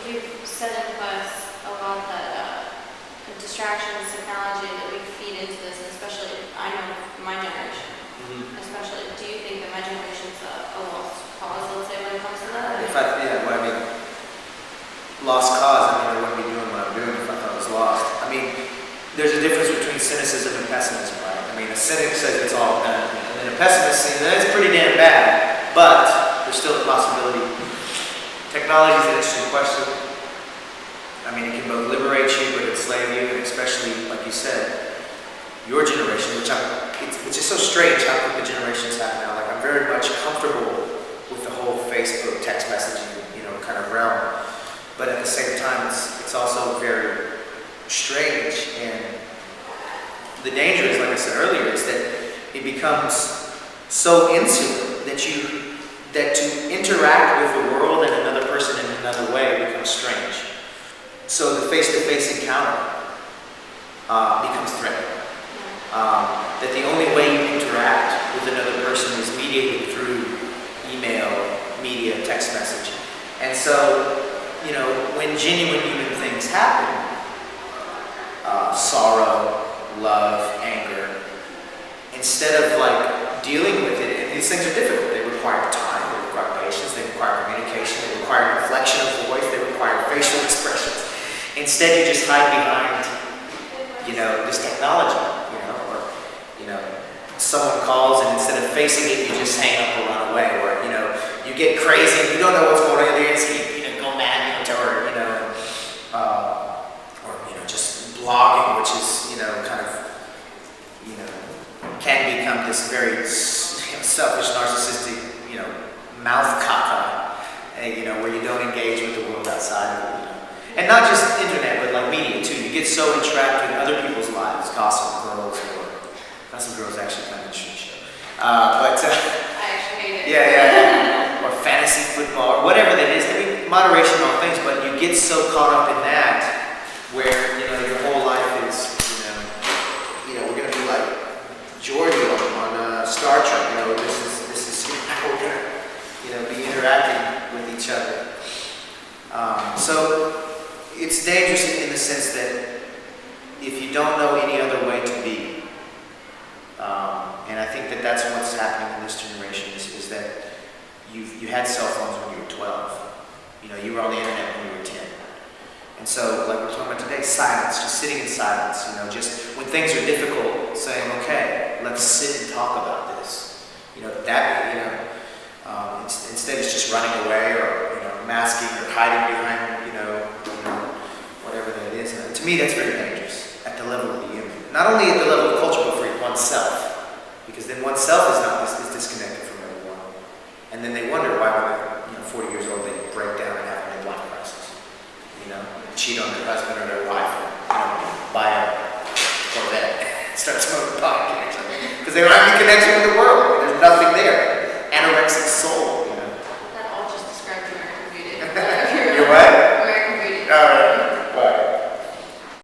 you've said in the past a lot that the distractions, technology that we feed into this, and especially, I know my generation, especially, do you think that my generation's a lost cause, let's say, when it comes to that? Lost cause, I wouldn't be doing what I'm doing if I thought it was lost. There's a difference between cynicism and pessimism, right? A cynic says it's all done, and then a pessimist says that's pretty damn bad, but there's still a possibility. Technology is an interesting question. It can both liberate you, but enslave you, and especially, like you said, your generation, which is so strange how quick the generations have now. I'm very much comfortable with the whole Facebook text messaging, kind of realm. But at the same time, it's also very strange, and the danger is, like I said earlier, is that it becomes so insular that to interact with the world and another person in another way becomes strange. So the face-to-face encounter becomes threatening. That the only way you interact with another person is mediated through email, media, text message. And so, when genuine human things happen, sorrow, love, anger, instead of dealing with it, and these things are difficult. They require time, they require patience, they require communication, they require inflection of voice, they require facial expressions. Instead, you just hide behind, this technology, or, someone calls and instead of facing it, you just hang up or run away, or, you get crazy and you don't know what's going on there, so you go mad, or, just blogging, which is, can become this very selfish, narcissistic, mouth caca, where you don't engage with the world outside of it, And not just internet, but media too. You get so entrapped in other people's lives, Gossip Girls, actually kind of interesting show. I actually hate it. Yeah. Or fantasy football, or whatever that is. Moderation on things, but you get so caught up in that, where, your whole life is, we're going to be like Geordi on Star Trek, this is how we're going to, be interacting with each other. So it's dangerous in the sense that if you don't know any other way to be, and I think that that's what's happening in this generation is that you had cell phones when you were 12. You were on the internet when you were 10. And so, like we're talking about today, silence, just sitting in silence, just when things are difficult, saying, okay, let's sit and talk about this. Instead it's just running away or, masking or hiding behind, whatever that is. And to me, that's very dangerous at the level of the human. Not only at the level of culture, but for oneself. Because then oneself is disconnected from everyone. And then they wonder why when they're 40 years old, they break down and have a midlife crisis. Cheat on their husband or their wife, buy a Corvette, start smoking pot, because they don't have any connection with the world. There's nothing there. Anorexic soul.